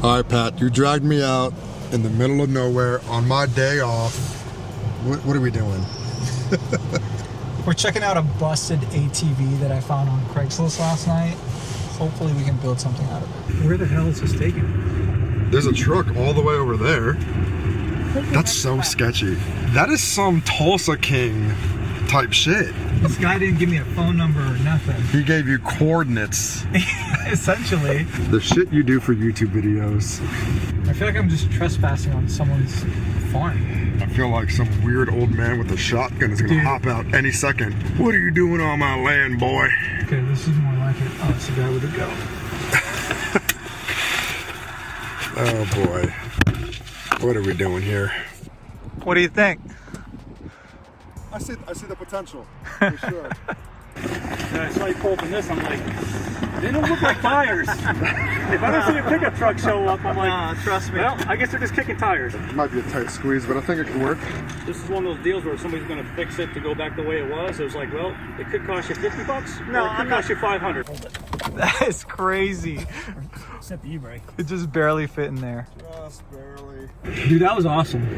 All right, Pat, you dragged me out in the middle of nowhere on my day off. What are we doing? We're checking out a busted ATV that I found on Craigslist last night. Hopefully we can build something out of it. Where the hell is this taking? There's a truck all the way over there. That's so sketchy. That is some Tulsa King type shit. This guy didn't give me a phone number or nothing. He gave you coordinates. Essentially. The shit you do for YouTube videos. I feel like I'm just trespassing on someone's farm. I feel like some weird old man with a shotgun is gonna hop out any second. What are you doing on my land, boy? Okay, this is more like it. Oh, it's the guy with the gun. Oh boy. What are we doing here? What do you think? I see the potential, for sure. I saw you pull from this, I'm like, they don't look like tires. If I don't see a pickup truck show up, I'm like, trust me. well, I guess they're just kicking tires. It might be a tight squeeze, but I think it can work. This is one of those deals where somebody's going to fix it to go back the way it was. It was like, well, it could cost you $50, No, or it could cost you $500. That is crazy. Except the e-brake. It just barely fit in there. Just barely. Dude, that was awesome.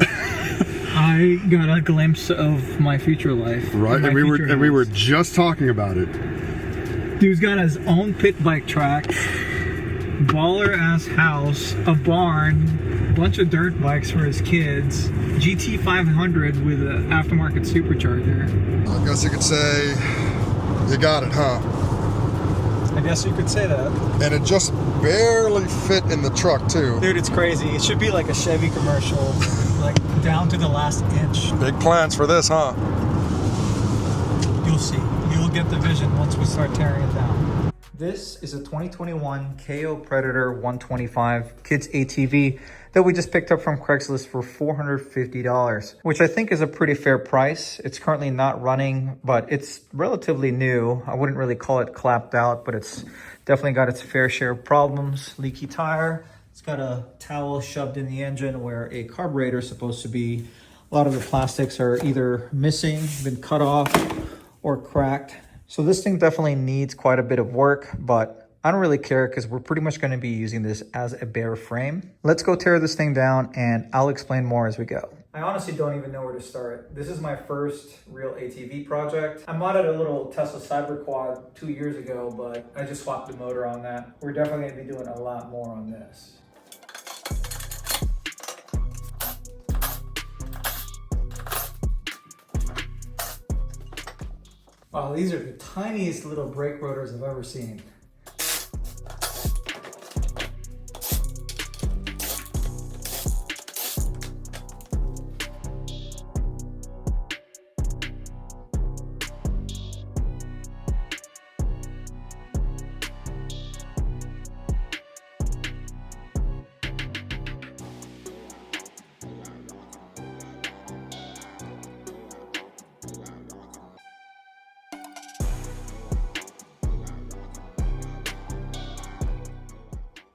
I got a glimpse of my future life. Right, and we were just talking about it. Dude's got his own pit bike track, baller ass house, a barn, bunch of dirt bikes for his kids, GT 500 with an aftermarket supercharger. I guess you could say you got it, huh? I guess you could say that. And it just barely fit in the truck too. Dude, it's crazy. It should be like a Chevy commercial, like down to the last inch. Big plans for this, huh? You'll see. You'll get the vision once we start tearing it down. This is a 2021 Kayo Predator 125 kids ATV that we just picked up from Craigslist for $450, which I think is a pretty fair price. It's currently not running, but it's relatively new. I wouldn't really call it clapped out, but it's definitely got its fair share of problems. Leaky tire. It's got a towel shoved in the engine where a carburetor is supposed to be. A lot of the plastics are either missing, been cut off, or cracked. So this thing definitely needs quite a bit of work, but I don't really care because we're pretty much going to be using this as a bare frame. Let's go tear this thing down and I'll explain more as we go. I honestly don't even know where to start. This is my first real ATV project. I modded a little Tesla Cyber Quad 2 years ago, but I just swapped the motor on that. We're definitely going to be doing a lot more on this. Wow, these are the tiniest little brake rotors I've ever seen.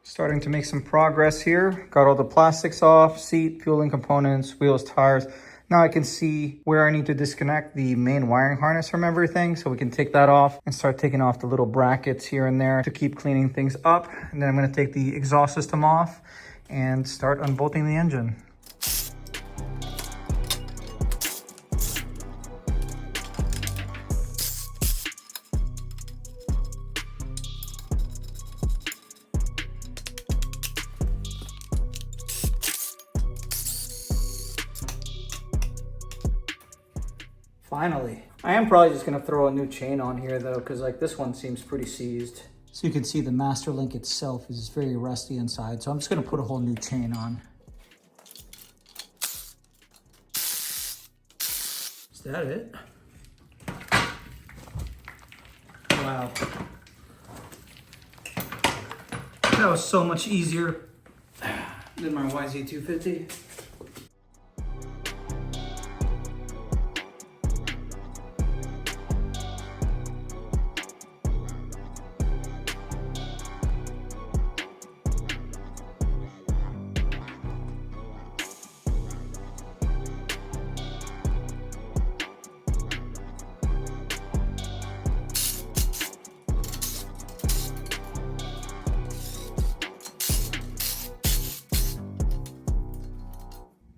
Starting to make some progress here. Got all the plastics off, seat, fueling components, wheels, tires. Now I can see where I need to disconnect the main wiring harness from everything. So we can take that off and start taking off the little brackets here and there to keep cleaning things up. And then I'm gonna take the exhaust system off and start unbolting the engine. Finally. I am probably just gonna throw a new chain on here though, because like this one seems pretty seized. So you can see the master link itself is very rusty inside. So I'm just gonna put a whole new chain on. Is that it? Wow. That was so much easier than my YZ250.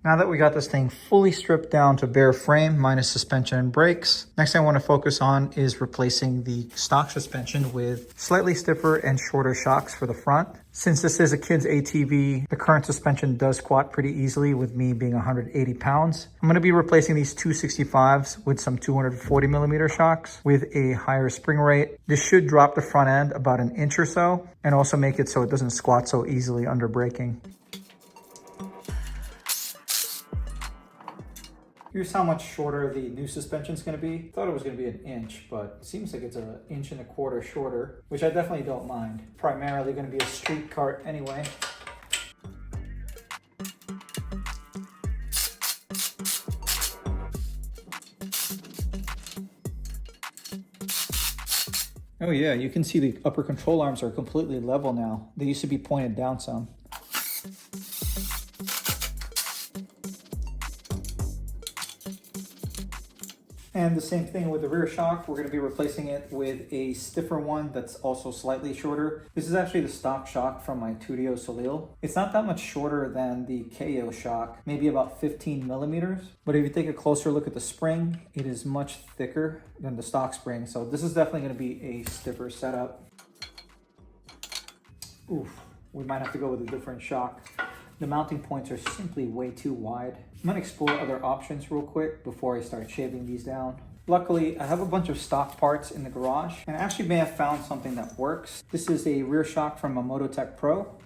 Now that we got this thing fully stripped down to bare frame minus suspension and brakes, next thing I want to focus on is replacing the stock suspension with slightly stiffer and shorter shocks for the front. Since this is a kid's ATV, the current suspension does squat pretty easily with me being 180 pounds. I'm going to be replacing these 265s with some 240 millimeter shocks with a higher spring rate. This should drop the front end about an inch or so and also make it so it doesn't squat so easily under braking. Here's how much shorter the new suspension is going to be. Thought it was going to be an inch, but it seems like it's an inch and a quarter shorter, which I definitely don't mind. Primarily going to be a street cart anyway. Oh yeah, you can see the upper control arms are completely level now. They used to be pointed down some. And the same thing with the rear shock. We're going to be replacing it with a stiffer one that's also slightly shorter. This is actually the stock shock from my Tudio Salil. It's not that much shorter than the Kayo shock, maybe about 15 millimeters. But if you take a closer look at the spring, it is much thicker than the stock spring. So this is definitely going to be a stiffer setup. Oof, we might have to go with a different shock. The mounting points are simply way too wide. I'm gonna explore other options real quick before I start shaving these down. Luckily, I have a bunch of stock parts in the garage and I actually may have found something that works. This is a rear shock from a Mototech Pro.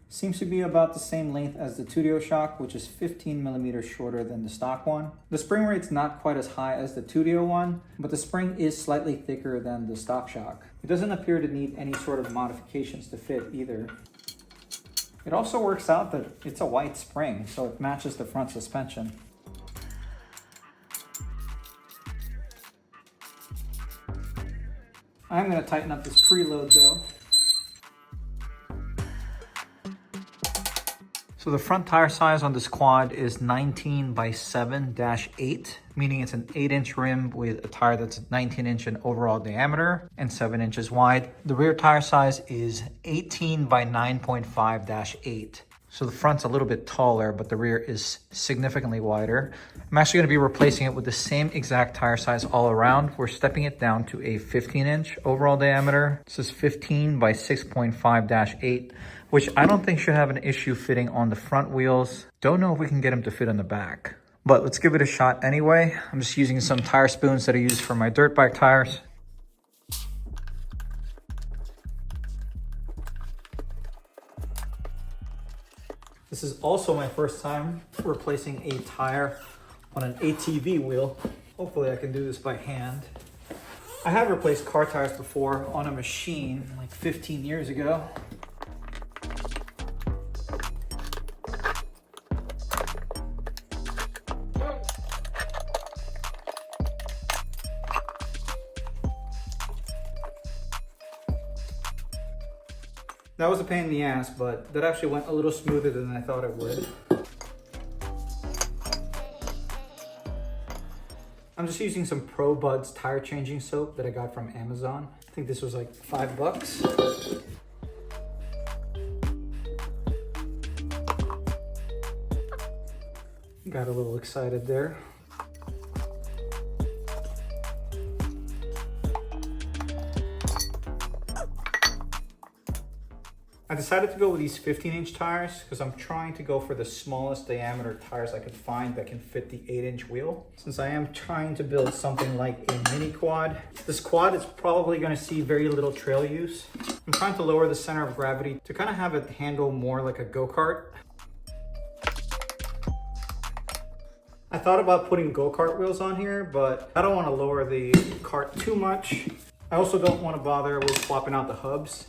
Seems to be about the same length as the Tudio shock, which is 15 millimeters shorter than the stock one. The spring rate's not quite as high as the Tudio one, but the spring is slightly thicker than the stock shock. It doesn't appear to need any sort of modifications to fit either. It also works out that it's a white spring, so it matches the front suspension. I'm going to tighten up this preload though. So the front tire size on this quad is 19 by 7-8, meaning it's an 8-inch rim with a tire that's 19-inch in overall diameter and 7 inches wide. The rear tire size is 18 by 9.5-8. So the front's a little bit taller, but the rear is significantly wider. I'm actually going to be replacing it with the same exact tire size all around. We're stepping it down to a 15-inch overall diameter. This is 15 by 6.5-8. which I don't think should have an issue fitting on the front wheels. Don't know if we can get them to fit on the back, but let's give it a shot anyway. I'm just using some tire spoons that I use for my dirt bike tires. This is also my first time replacing a tire on an ATV wheel. Hopefully I can do this by hand. I have replaced car tires before on a machine like 15 years ago. That was a pain in the ass, but that actually went a little smoother than I thought it would. I'm just using some Pro Buds tire changing soap that I got from Amazon. I think this was like $5. Got a little excited there. I decided to go with these 15-inch tires because I'm trying to go for the smallest diameter tires I could find that can fit the 8-inch wheel. Since I am trying to build something like a mini quad, this quad is probably going to see very little trail use. I'm trying to lower the center of gravity to kind of have it handle more like a go-kart. I thought about putting go-kart wheels on here, but I don't want to lower the cart too much. I also don't want to bother with swapping out the hubs.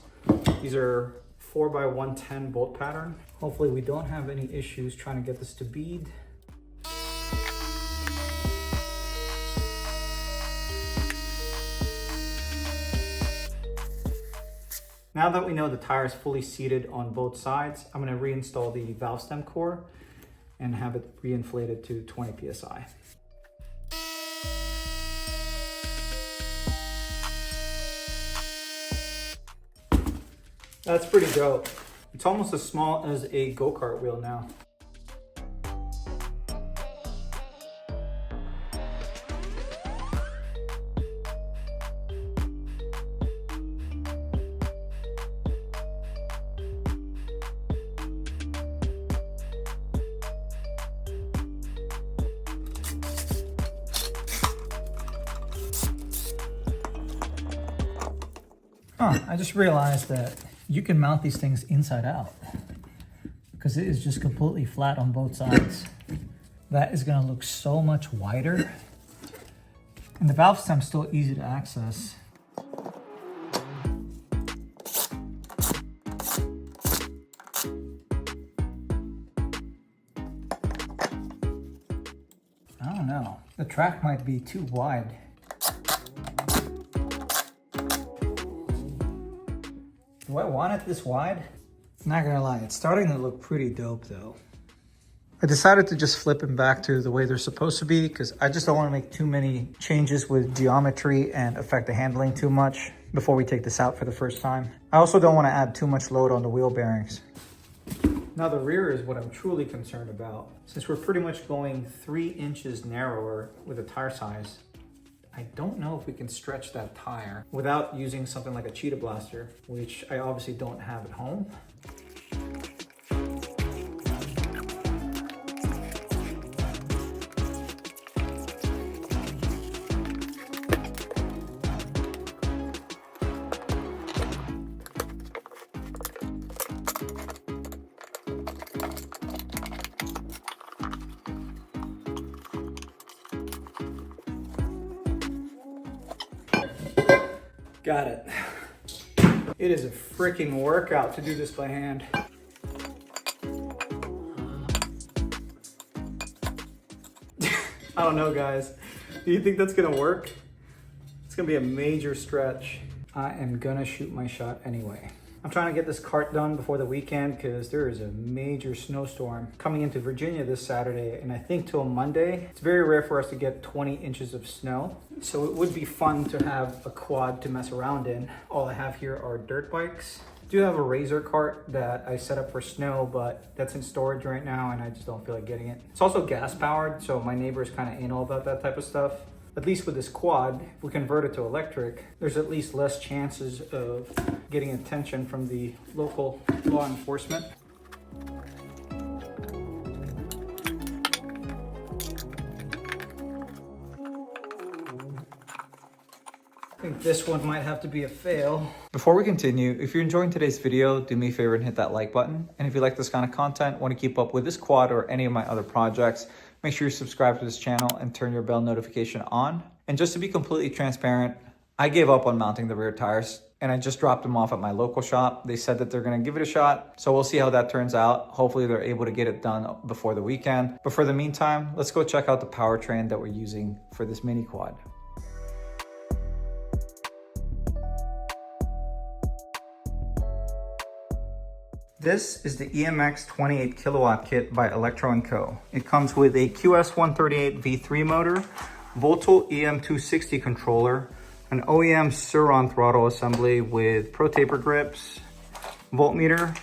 These are 4x110 bolt pattern. Hopefully we don't have any issues trying to get this to bead. Now that we know the tire is fully seated on both sides, I'm going to reinstall the valve stem core and have it reinflated to 20 psi. That's pretty dope. It's almost as small as a go-kart wheel now. I just realized that you can mount these things inside out because it is just completely flat on both sides. That is gonna look so much wider. And the valve stem's still easy to access. I don't know. The track might be too wide. Do I want it this wide? Not gonna lie, it's starting to look pretty dope though. I decided to just flip them back to the way they're supposed to be because I just don't want to make too many changes with geometry and affect the handling too much before we take this out for the first time. I also don't want to add too much load on the wheel bearings. Now the rear is what I'm truly concerned about. Since we're pretty much going 3 inches narrower with a tire size, I don't know if we can stretch that tire without using something like a cheetah blaster, which I obviously don't have at home. Got it. It is a freaking workout to do this by hand. I don't know, guys. Do you think that's gonna work? It's gonna be a major stretch. I am gonna shoot my shot anyway. I'm trying to get this cart done before the weekend because there is a major snowstorm coming into Virginia this Saturday, and I think till Monday. It's very rare for us to get 20 inches of snow, so it would be fun to have a quad to mess around in. All I have here are dirt bikes. I do have a Razor cart that I set up for snow, but that's in storage right now and I just don't feel like getting it. It's also gas powered, so my neighbor is kind of anal about that type of stuff. At least with this quad, if we convert it to electric, there's at least less chances of getting attention from the local law enforcement. I think this one might have to be a fail. Before we continue, if you're enjoying today's video, do me a favor and hit that like button. And if you like this kind of content, want to keep up with this quad or any of my other projects, make sure you subscribe to this channel and turn your bell notification on. And just to be completely transparent, I gave up on mounting the rear tires and I just dropped them off at my local shop. They said that they're gonna give it a shot. So we'll see how that turns out. Hopefully they're able to get it done before the weekend. But for the meantime, let's go check out the powertrain that we're using for this mini quad. This is the EMX 28 kilowatt kit by Electro & Co. It comes with a QS138 V3 motor, Voltal EM260 controller, an OEM Suron throttle assembly with Pro Taper grips, voltmeter,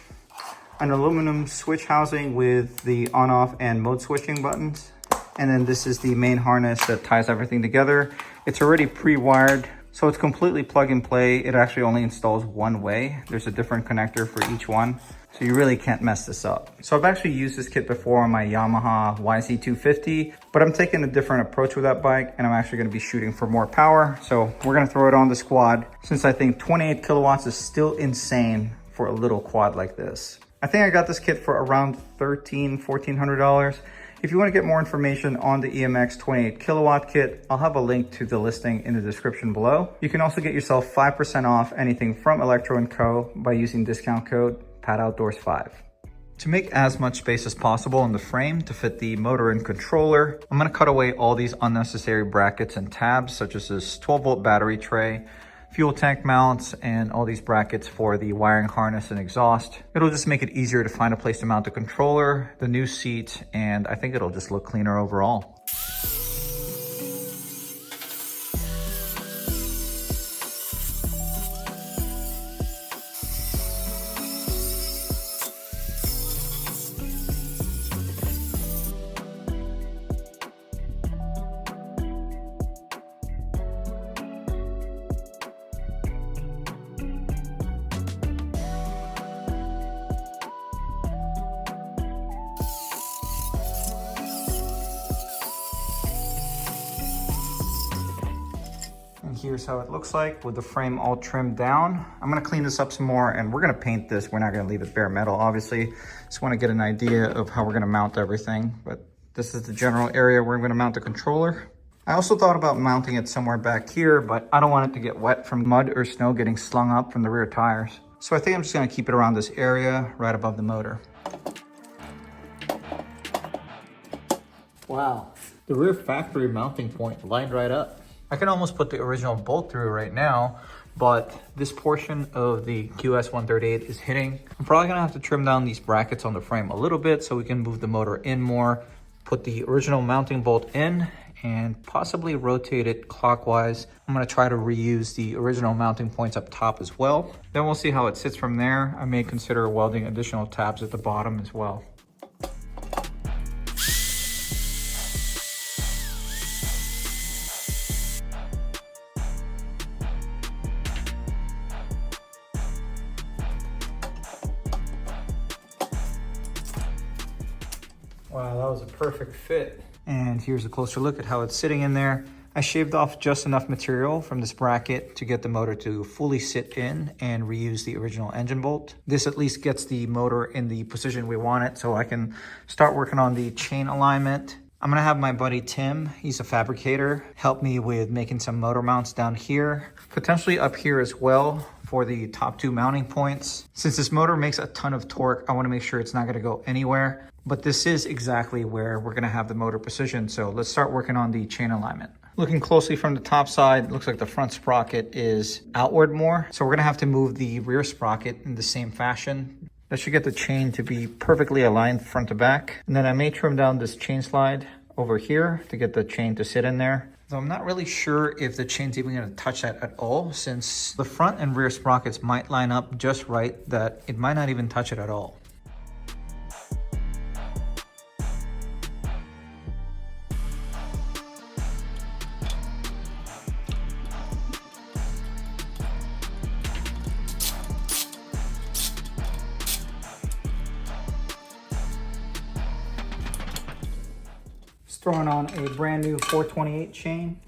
an aluminum switch housing with the on-off and mode switching buttons. And then this is the main harness that ties everything together. It's already pre-wired, so it's completely plug and play. It actually only installs one way. There's a different connector for each one, so you really can't mess this up. So I've actually used this kit before on my Yamaha YZ250, but I'm taking a different approach with that bike, and I'm actually gonna be shooting for more power. So we're gonna throw it on the quad, since I think 28 kilowatts is still insane for a little quad like this. I think I got this kit for around $1,400. If you want to get more information on the EMX 28 kilowatt kit, I'll have a link to the listing in the description below. You can also get yourself 5% off anything from Electro & Co. by using discount code PATOutdoors5. To make as much space as possible in the frame to fit the motor and controller, I'm going to cut away all these unnecessary brackets and tabs, such as this 12-volt battery tray, fuel tank mounts, and all these brackets for the wiring harness and exhaust. It'll just make it easier to find a place to mount the controller, the new seat, and I think it'll just look cleaner overall. here's how it looks like with the frame all trimmed down. I'm gonna clean this up some more and we're gonna paint this. We're not gonna leave it bare metal, obviously. Just wanna get an idea of how we're gonna mount everything. But this is the general area where I'm gonna mount the controller. I also thought about mounting it somewhere back here, but I don't want it to get wet from mud or snow getting slung up from the rear tires. So I think I'm just gonna keep it around this area right above the motor. Wow, the rear factory mounting point lined right up. I can almost put the original bolt through right now, but this portion of the QS138 is hitting. I'm probably gonna have to trim down these brackets on the frame a little bit so we can move the motor in more, put the original mounting bolt in, and possibly rotate it clockwise. I'm gonna try to reuse the original mounting points up top as well. Then we'll see how it sits from there. I may consider welding additional tabs at the bottom as well. Wow, that was a perfect fit. And here's a closer look at how it's sitting in there. I shaved off just enough material from this bracket to get the motor to fully sit in and reuse the original engine bolt. This at least gets the motor in the position we want it, so I can start working on the chain alignment. I'm gonna have my buddy Tim, he's a fabricator, help me with making some motor mounts down here, potentially up here as well for the top two mounting points. Since this motor makes a ton of torque, I wanna make sure it's not gonna go anywhere, but this is exactly where we're gonna have the motor positioned. So let's start working on the chain alignment. Looking closely from the top side, it looks like the front sprocket is outward more. So we're gonna have to move the rear sprocket in the same fashion. That should get the chain to be perfectly aligned front to back. And then I may trim down this chain slide over here to get the chain to sit in there. So I'm not really sure if the chain's even gonna touch that at all, since the front and rear sprockets might line up just right that it might not even touch it at all. Throwing on a brand new 428 chain.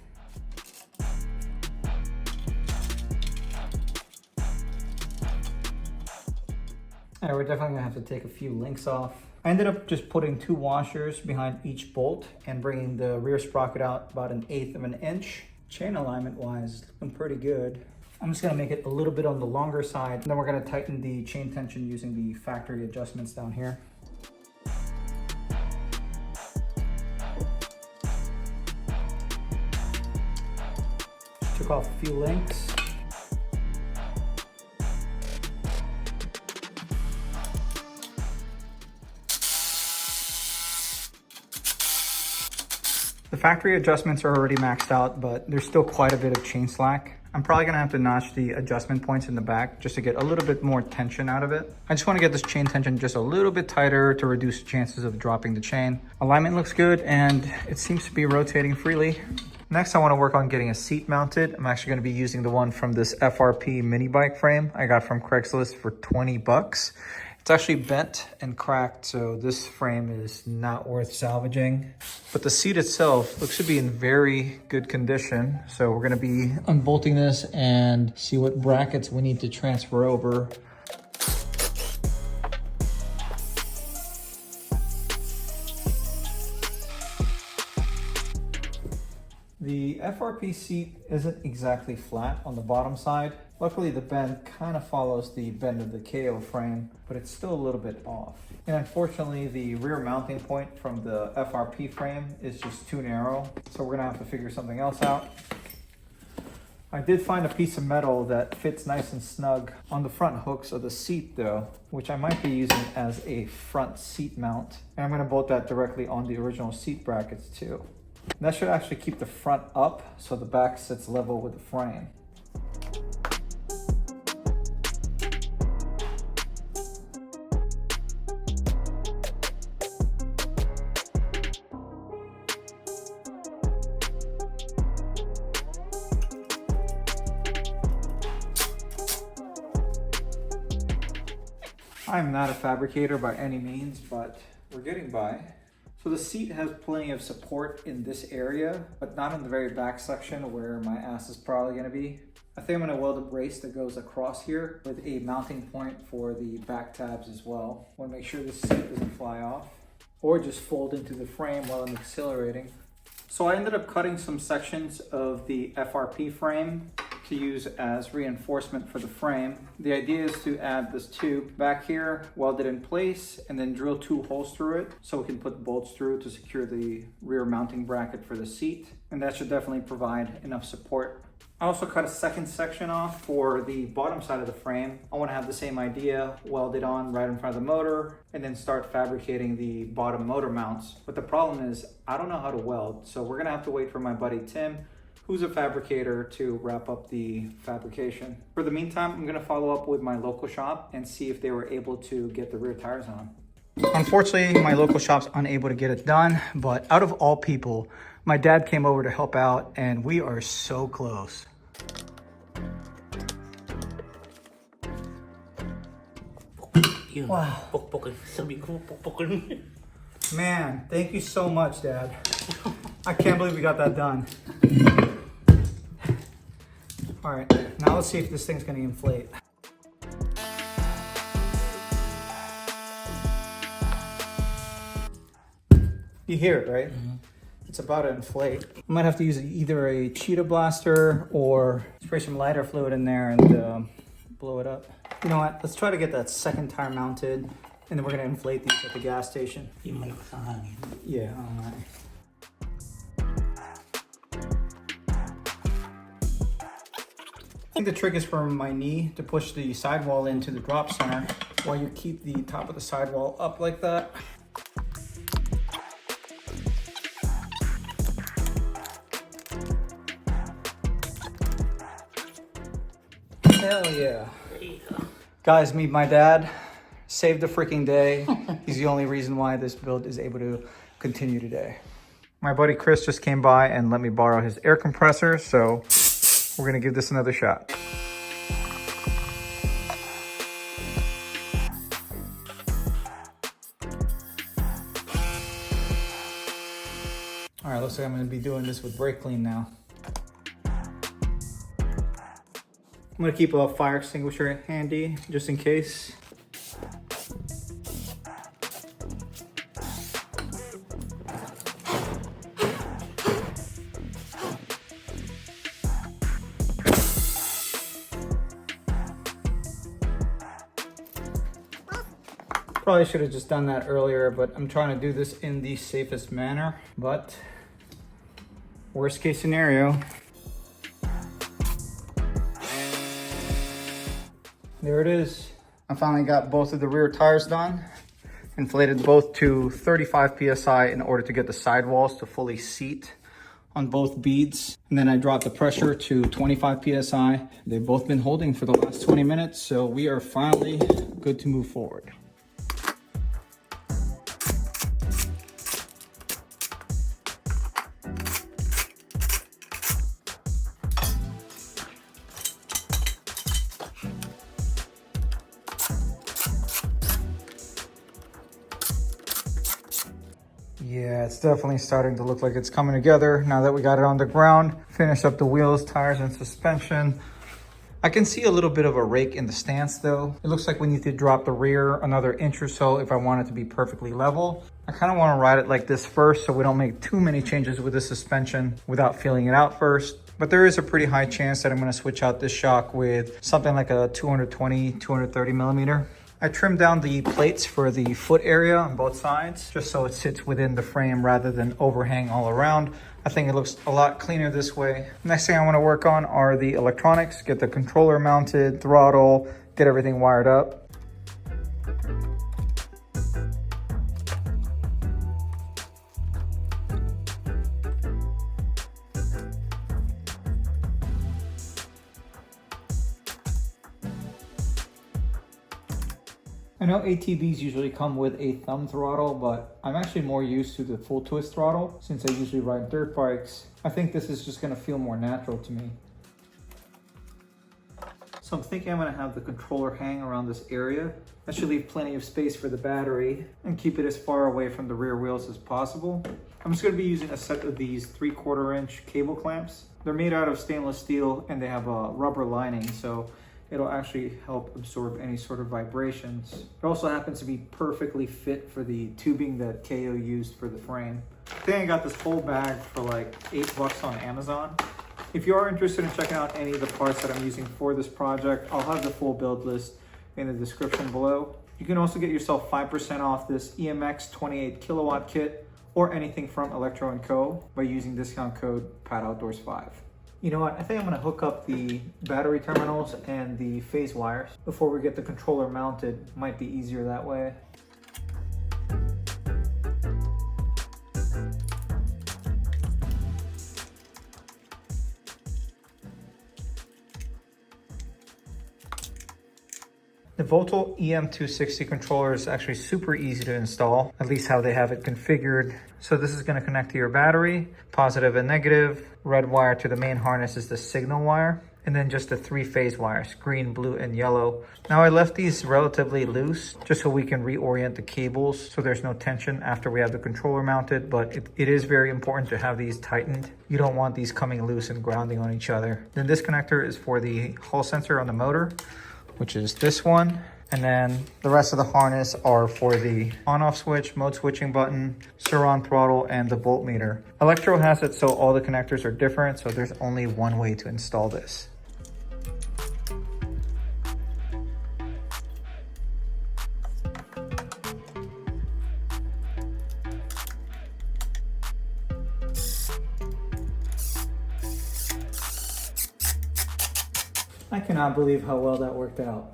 And we're definitely gonna have to take a few links off. I ended up just putting 2 washers behind each bolt and bringing the rear sprocket out about 1/8 of an inch. Chain alignment wise, looking pretty good. I'm just gonna make it a little bit on the longer side, and then we're gonna tighten the chain tension using the factory adjustments down here. Took off a few links. The factory adjustments are already maxed out, but there's still quite a bit of chain slack. I'm probably gonna have to notch the adjustment points in the back just to get a little bit more tension out of it. I just wanna get this chain tension just a little bit tighter to reduce the chances of dropping the chain. Alignment looks good and it seems to be rotating freely. Next, I want to work on getting a seat mounted. I'm actually going to be using the one from this FRP mini bike frame I got from Craigslist for 20 bucks. It's actually bent and cracked, so this frame is not worth salvaging. But the seat itself looks to be in very good condition. So we're going to be unbolting this and see what brackets we need to transfer over. The FRP seat isn't exactly flat on the bottom side. Luckily, the bend kind of follows the bend of the Kayo frame, but it's still a little bit off. And unfortunately, the rear mounting point from the FRP frame is just too narrow, so we're gonna have to figure something else out. I did find a piece of metal that fits nice and snug on the front hooks of the seat though, which I might be using as a front seat mount. And I'm gonna bolt that directly on the original seat brackets too. That should actually keep the front up so the back sits level with the frame. I'm not a fabricator by any means, but we're getting by. So the seat has plenty of support in this area, but not in the very back section where my ass is probably gonna be. I think I'm gonna weld a brace that goes across here with a mounting point for the back tabs as well. Wanna make sure this seat doesn't fly off or just fold into the frame while I'm accelerating. So I ended up cutting some sections of the FRP frame to use as reinforcement for the frame. The idea is to add this tube back here, weld it in place, and then drill 2 holes through it so we can put bolts through to secure the rear mounting bracket for the seat. And that should definitely provide enough support. I also cut a second section off for the bottom side of the frame. I want to have the same idea, weld it on right in front of the motor, and then start fabricating the bottom motor mounts. But the problem is, I don't know how to weld, so we're gonna have to wait for my buddy Tim, who's a fabricator, to wrap up the fabrication. For the meantime, I'm gonna follow up with my local shop and see if they were able to get the rear tires on. Unfortunately, my local shop's unable to get it done, but out of all people, my dad came over to help out, and we are so close. Wow. Man, thank you so much, Dad. I can't believe we got that done. All right, now let's see if this thing's gonna inflate. You hear it, right? Mm-hmm. It's about to inflate. I might have to use either a cheetah blaster or spray some lighter fluid in there and blow it up. You know what? Let's try to get that second tire mounted, and then we're gonna inflate these at the gas station. Yeah, all right. I think the trick is for my knee to push the sidewall into the drop center while you keep the top of the sidewall up like that. Hell yeah. There you go. Guys, meet my dad. Saved the freaking day. He's the only reason why this build is able to continue today. My buddy Chris just came by and let me borrow his air compressor, so we're gonna give this another shot. All right, looks like I'm gonna be doing this with brake clean now. I'm gonna keep a fire extinguisher handy, just in case. Probably should have just done that earlier, but I'm trying to do this in the safest manner. But worst case scenario. There it is. I finally got both of the rear tires done. Inflated both to 35 PSI in order to get the sidewalls to fully seat on both beads. And then I dropped the pressure to 25 PSI. They've both been holding for the last 20 minutes, so we are finally good to move forward. Yeah, it's definitely starting to look like it's coming together now that we got it on the ground. Finish up the wheels, tires, and suspension. I can see a little bit of a rake in the stance though. It looks like we need to drop the rear another inch or so if I want it to be perfectly level. I kind of want to ride it like this first so we don't make too many changes with the suspension without feeling it out first. But there is a pretty high chance that I'm going to switch out this shock with something like a 220, 230 millimeter. I trimmed down the plates for the foot area on both sides, just so it sits within the frame rather than overhang all around. I think it looks a lot cleaner this way. Next thing I want to work on are the electronics, get the controller mounted, throttle, get everything wired up. I know ATVs usually come with a thumb throttle, but I'm actually more used to the full twist throttle since I usually ride dirt bikes. I think this is just gonna feel more natural to me. So I'm thinking I'm gonna have the controller hang around this area That should leave plenty of space for the battery and keep it as far away from the rear wheels as possible. I'm just going to be using a set of these 3/4 inch cable clamps. They're made out of stainless steel and they have a rubber lining, so it'll actually help absorb any sort of vibrations. It also happens to be perfectly fit for the tubing that Kayo used for the frame. I think I got this whole bag for like $8 on Amazon. If you are interested in checking out any of the parts that I'm using for this project, I'll have the full build list in the description below. You can also get yourself 5% off this EMX 28 kilowatt kit or anything from Electro & Co. by using discount code PATOutdoors5. You know what, I think I'm gonna hook up the battery terminals and the phase wires before we get the controller mounted. Might be easier that way. The Voltal EM260 controller is actually super easy to install, at least how they have it configured. So this is going to connect to your battery, positive and negative. Red wire to the main harness is the signal wire, and then just the 3 phase wires, green, blue, and yellow. Now I left these relatively loose just so we can reorient the cables so there's no tension after we have the controller mounted, but it is very important to have these tightened. You don't want these coming loose and grounding on each other. Then this connector is for the hall sensor on the motor, which is this one. And then the rest of the harness are for the on-off switch, mode switching button, Sur-on throttle, and the voltmeter. Electro has it so all the connectors are different, so there's only one way to install this. I cannot believe how well that worked out.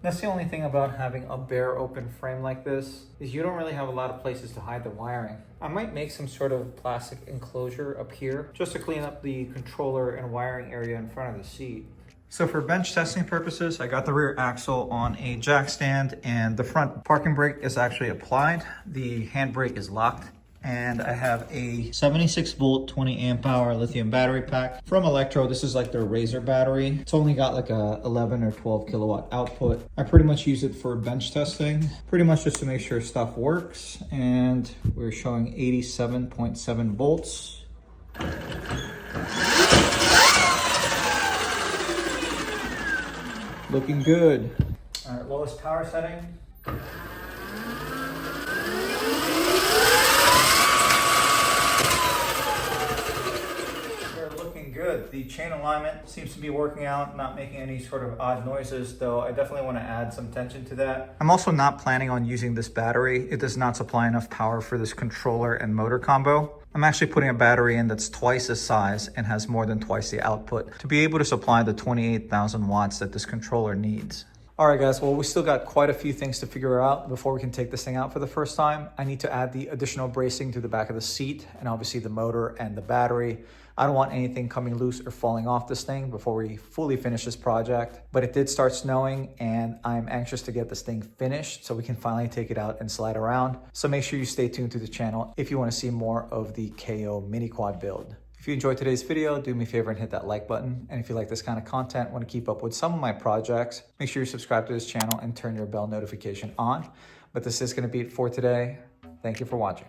That's the only thing about having a bare open frame like this, is you don't really have a lot of places to hide the wiring. I might make some sort of plastic enclosure up here just to clean up the controller and wiring area in front of the seat. So for bench testing purposes, I got the rear axle on a jack stand and the front parking brake is actually applied. The handbrake is locked. And I have a 76 volt, 20 amp hour lithium battery pack from Electro. This is like their Razor battery. It's only got like a 11 or 12 kilowatt output. I pretty much use it for bench testing, pretty much just to make sure stuff works. And we're showing 87.7 volts. Looking good. All right, lowest power setting. Good. The chain alignment seems to be working out, not making any sort of odd noises, though I definitely want to add some tension to that. I'm also not planning on using this battery. It does not supply enough power for this controller and motor combo. I'm actually putting a battery in that's twice the size and has more than twice the output to be able to supply the 28,000 watts that this controller needs. All right, guys, well, we still got quite a few things to figure out before we can take this thing out for the first time. I need to add the additional bracing to the back of the seat and obviously the motor and the battery. I don't want anything coming loose or falling off this thing before we fully finish this project. But it did start snowing and I'm anxious to get this thing finished so we can finally take it out and slide around. So make sure you stay tuned to the channel if you want to see more of the Kayo mini quad build. If you enjoyed today's video, do me a favor and hit that like button. And if you like this kind of content, want to keep up with some of my projects, make sure you subscribe to this channel and turn your bell notification on. But this is going to be it for today. Thank you for watching.